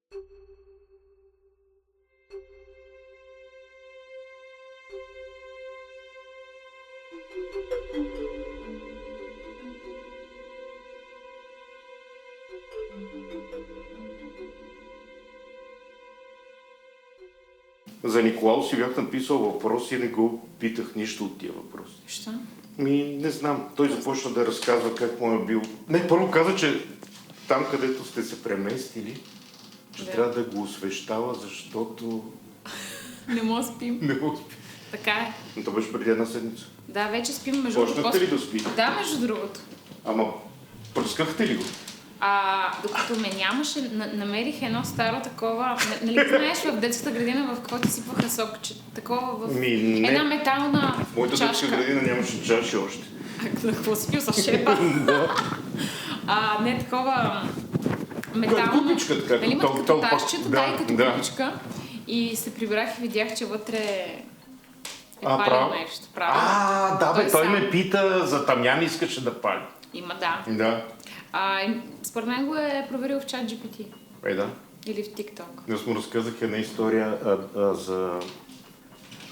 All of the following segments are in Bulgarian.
За Николао си бях написал въпрос и не го питах нищо от тия въпроси. Що? Не знам. Той започна да разказва как му е бил. Не, първо каза, че там, където сте се преместили, че трябва да го освещава, защото... Не мога да спим. Не го спи. Така е. Но то беше преди една седмица. Да, вече спим между другото. Почнахте ли да спите? Да, между другото. Ама пръскахте ли го? Докато ме нямаше, намерих едно старо такова, нали знаеш в детската градина в какво ти сипаха сокче, такова в една метална в моята чашка. детска градина нямаше чаши още. Какво си пил с шепа? Не такова метално. Купичка така. Нали имат като ташчето, да, и като да. купичка. И се прибрах и видях, че вътре е палил право? нещо. Да бе, той ме пита за тамян, искаше да пали. Има, да. Да. Според мен го е проверил в ChatGPT. Да. Или в TikTok. Аз му разказах една история за...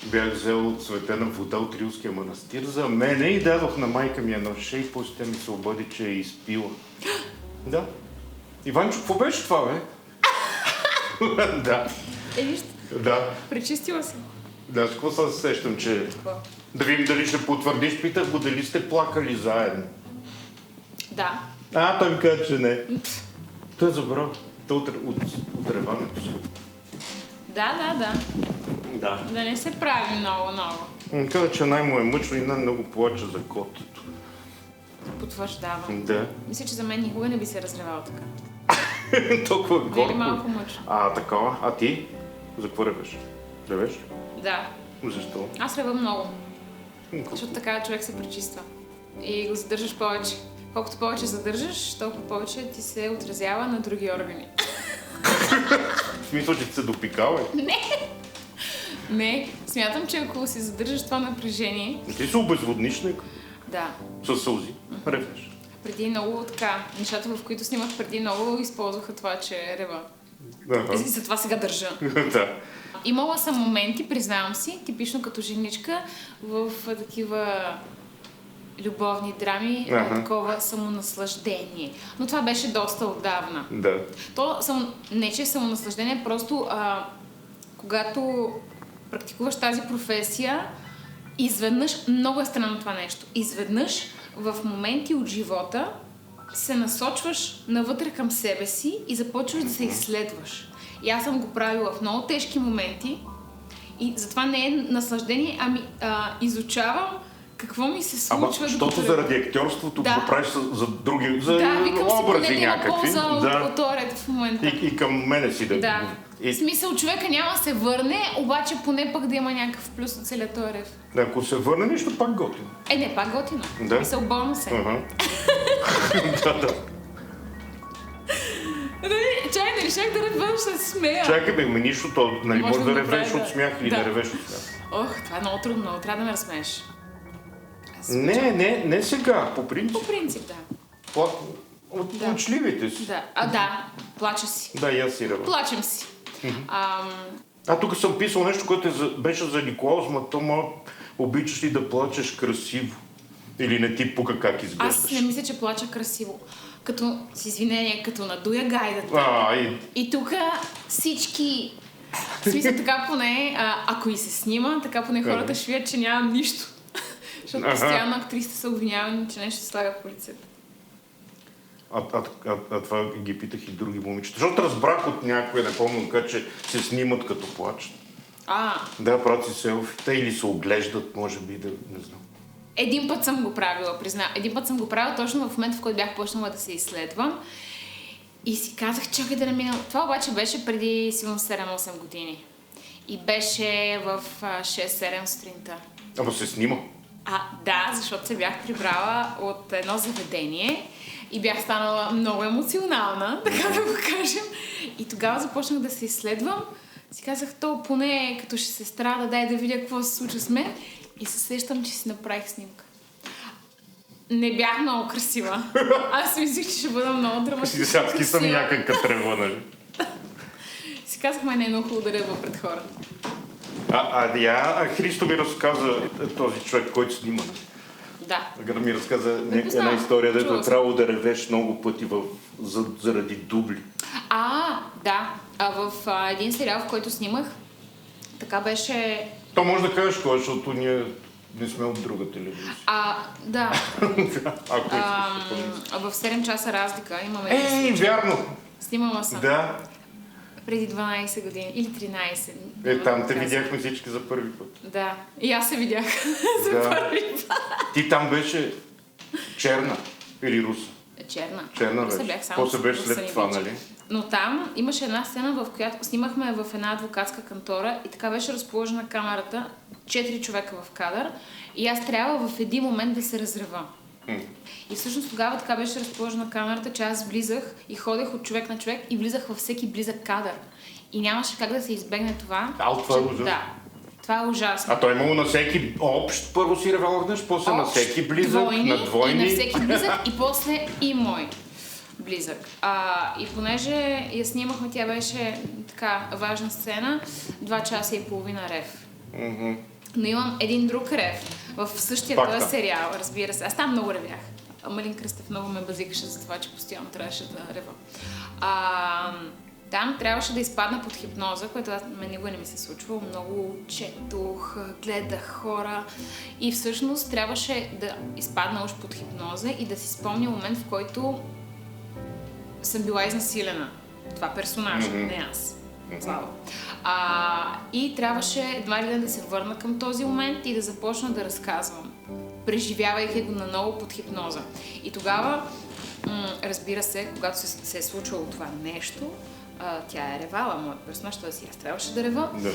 Бях взел цветена вода от Рилския манастир за мене и дадох на майка ми едно ше и после тя ми се обади, че е изпила. Да. Иванчо, какво беше това, бе? Да. Виж, Да. пречистила си. Да, с какво се сещам, че... Какво? Да видим дали ще потвърдиш, питах го дали сте плакали заедно. Да. Той ми каза, че не. Той е забрал. Той от реването си. Да. Да. Да не се прави много. Каза, че най-му е мъчно и най-много плача за котето. Потвърждавам. Да. Мисля, че за мен никога не би се разревал така. Толкова Не е ли горко. малко мъчно? Такова. А ти? За какво ревеш? Ревеш? Да. Защо? Аз рева много. Защото така човек се пречиства. И го задържаш повече. Колкото повече задържаш, толкова повече ти се отразява на други органи. В смисъл, че ти се допикава? Не, смятам, че ако си задържаш това напрежение... Ти се обезводничник Да. със сълзи. Ревнеш. Преди много така, нещата, в които снимах преди много, използваха това, че рева. И затова сега държа. Да. Имала съм моменти, признавам си, типично като женичка, в такива любовни драми, такова самонаслаждение. Но това беше доста отдавна. Да. Не че е самонаслаждение, просто когато практикуваш тази професия, изведнъж, много е странно това нещо, изведнъж в моменти от живота се насочваш навътре към себе си и започваш да се изследваш. И аз съм го правила в много тежки моменти и затова не е наслаждение, изучавам какво ми се случва. Защото заради актьорството го правиш за други, за викам образи си, някакви. полза от този в момента. И към мене си да... Да. В смисъл, човека няма да се върне, обаче поне пък да има някакъв плюс от целия този рев. Да, ако се върне нещо, пак готино. Не, пак готино. Да. Мисъл, бонус е. Да. Чай, не решах да ревеш, да се смея. Чакай бе, нищото, нали може да ревеш от смях или да ревеш от смях. Това е много трудно, много трябва да ме разсмееш. Не сега, по принцип. По принцип, да. От плачливите си. Да, плача си. Да, и аз си рева. Плачем си. Тук съм писал нещо, което беше за Николаус, обичаш ли да плачеш красиво? Или не ти пука как изглеждаш? Аз не мисля, че плача красиво. Като, с извинение, като надуя гайдата. И тук всички... В смисъл, така поне, ако и се снима, така поне хората ще видят, че нямам нищо. Защото постоянно актрисите са обвинявани, че нещо се слага в полицията. Това ги питах и други момичета. Защото разбрах от някой, не помня, че се снимат като плачат. Да, правят си селфита или се оглеждат, може би, да не знам. Един път съм го правила, признавам. Един път съм го правила точно в момента, в който бях почнала да се изследвам. И си казах, чакай да не мина. Това обаче беше преди сигурно 7-8 години. И беше в 6-7 сутринта. Ама се снима? Да, защото се бях прибрала от едно заведение и бях станала много емоционална, така да го кажем. И тогава започнах да се изследвам. Си казах, поне като ще се страда, дай да видя какво се случва с мен. И се сещам, че си направих снимка. Не бях много красива. Аз мислих, че ще бъда много драматична. Сега съм някакъв трева, нали? Си казахме, не е много хубаво да ревва пред хората. Христо ми разказа този човек, който снима. Да. Ми разказа една знам. история, дето Чула е съм. трябвало да ревеш много пъти заради дубли. Да. В един сериал, в който снимах, така беше... То може да кажеш кой, защото ние не сме от друга телевизия. Да. Ако искаш. В 7 часа разлика имаме... Вярно! Снимала съм. Да. Преди 12 години или 13. Там те видяхме всички за първи път. Да. И аз се видях за Да. първи път. Ти там беше черна или руса? Черна Беше. бях само После беше с след Съни това, Бичев. нали? Но там имаше една сцена, в която снимахме в една адвокатска кантора и така беше разположена камерата, 4 човека в кадър и аз трябва в един момент да се разрева. И всъщност тогава така беше разположена камерата, че аз влизах и ходех от човек на човек и влизах във всеки близък кадър. И нямаше как да се избегне това. Това е ужасно. Да, това е ужасно. Той имало на всеки общ, първо си ревал веднъж, после на всеки близък, на двойни. И на всеки близък и после и мой близък. И понеже я снимахме, тя беше така важна сцена, 2 часа и половина рев. Но имам един друг рев в същия този сериал, разбира се. Аз там много ревях. Малин Кръстев много ме базикаше за това, че постоянно трябваше да рева. Там трябваше да изпадна под хипноза, което мен никога не ми се случва. Много четох, гледах хора и всъщност трябваше да изпадна уж под хипноза и да си спомня момент, в който съм била изнасилена. Това персонажа, не аз. Слава. И трябваше едва ли да се върна към този момент и да започна да разказвам, преживявайки го наново под хипноза. И тогава, разбира се, когато се е случвало това нещо, тя е ревала, моят персонаж, т.е. аз трябваше да рева. Да.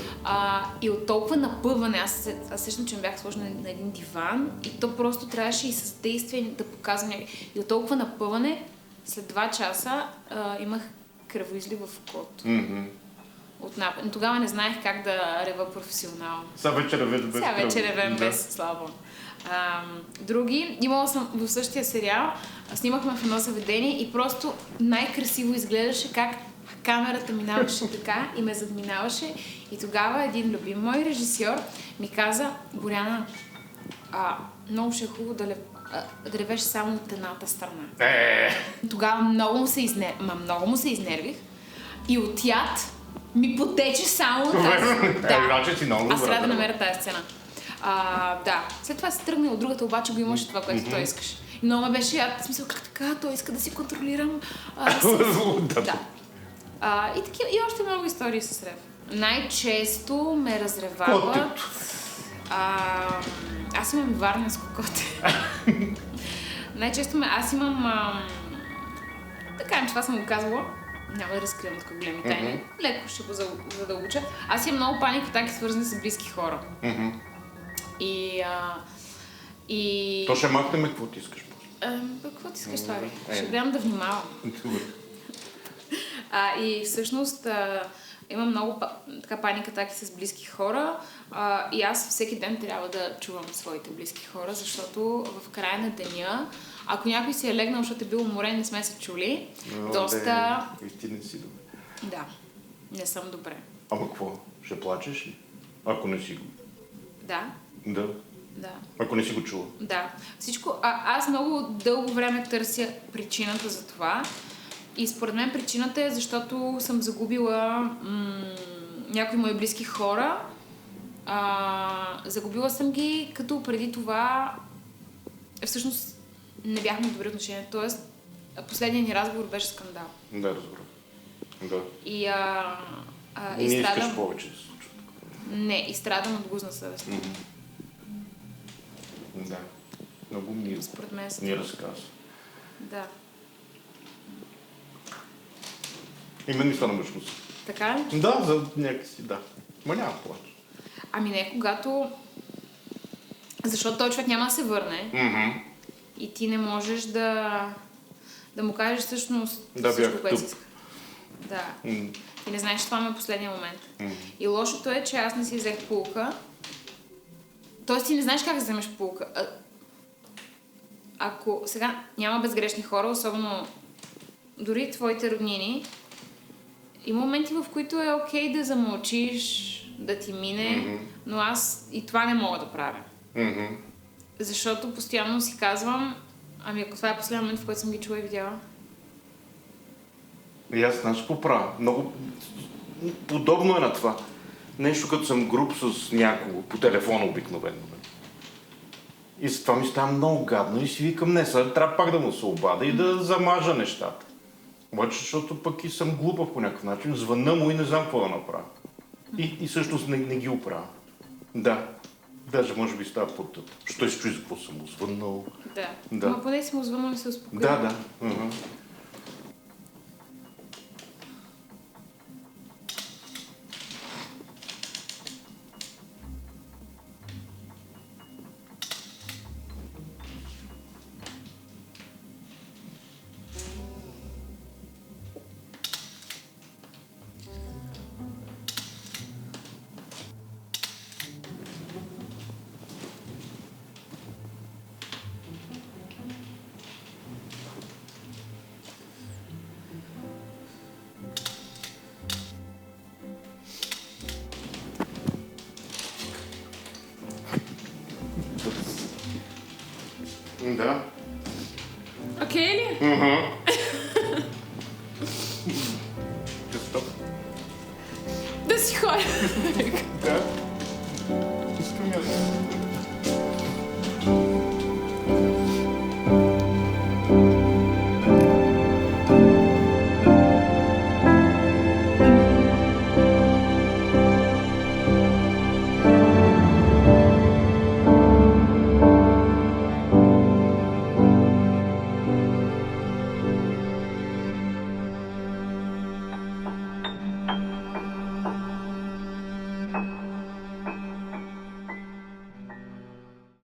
И от толкова напъване, аз сещам, че ме бях сложена на един диван и то просто трябваше и с действие да показвам. И от толкова напъване, след 2 часа имах кръвоизлив в окото. Но тогава не знаех как да рева професионално. Сега вече ревем без слава. Други, имала съм в същия сериал, снимахме в едно заведение и просто най-красиво изгледаше как камерата минаваше така и ме задминаваше. И тогава един любим мой режисьор ми каза: Боряна, много ще е хубаво да ревеш само от едната страна. Тогава много му се изнервих и от яд ми потече само тази. Аз трябва да намеря тази сцена. Да. След това се тръгна и от другата, обаче го имаше това, което той искаше. Но ме беше яд. В смисъл, как така? Той иска да си контролирам. Да. И още много истории с рев. Най-често ме разревават. Аз имам варненско коте. Най-често аз имам... да кажем, че това съм го казвала. Няма да разкривам така големи тайни. Леко ще го задълбоча. Аз имам много паникатаки, свързани с близки хора. То ще махнем какво ти искаш. Какво ти искаш, това? Ще гледам да внимавам. И всъщност имам много паникатаки с близки хора и аз всеки ден трябва да чувам своите близки хора, защото в края на деня, ако някой си е легнал, защото е бил уморен, не сме се чули, доста... И ти не си добре. Да, не съм добре. Ама какво? Ще плачеш ли? Ако не си го... Да. Ако не си го чула. Да. Всичко... Аз много дълго време търся причината за това. И според мен причината е, защото съм загубила някои мои близки хора. Загубила съм ги, като преди това всъщност не бяхме в добри отношения. Тоест, последният ни разговор беше скандал. Да, разбирам. Да. И не искаш повече да се случва. Не, и страдам от гузна съвест. Да. Много мило. Според мен ни разказва. Да. Има ми стана мъжност. Така ли? Да, за някакси, да. Ма няма плач. Не, когато... Защото той човек няма да се върне. И ти не можеш да му кажеш всъщност всичко, което си иска. Да. Ти не знаеш, че това ми е последния момент. И лошото е, че аз не си взех пулка. Тоест ти не знаеш как да вземеш пулка. Ако сега няма безгрешни хора, особено дори твоите роднини, Има моменти, в които е окей да замълчиш, да ти мине, но аз и това не мога да правя. Защото постоянно си казвам, ами ако това е последния момент, в който съм ги чула и видяла. И аз знаеш какво правя? Много подобно е на това. Нещо като съм груб с някого, по телефона обикновено. И с това ми става много гадно и си викам, не, сега трябва пак да му се обада и да замажа нещата. Обаче, защото пък и съм глупав по някакъв начин, звънна му и не знам какво да направя. И всъщност не ги оправя. Да. Даже може би става по-тъп. Що се чуи за какво съм му звъннал. Да. Ама поне си му звъннал и се успокои. Да. Да. Окей ли? Стоп. Да си хора. Да. Искам я.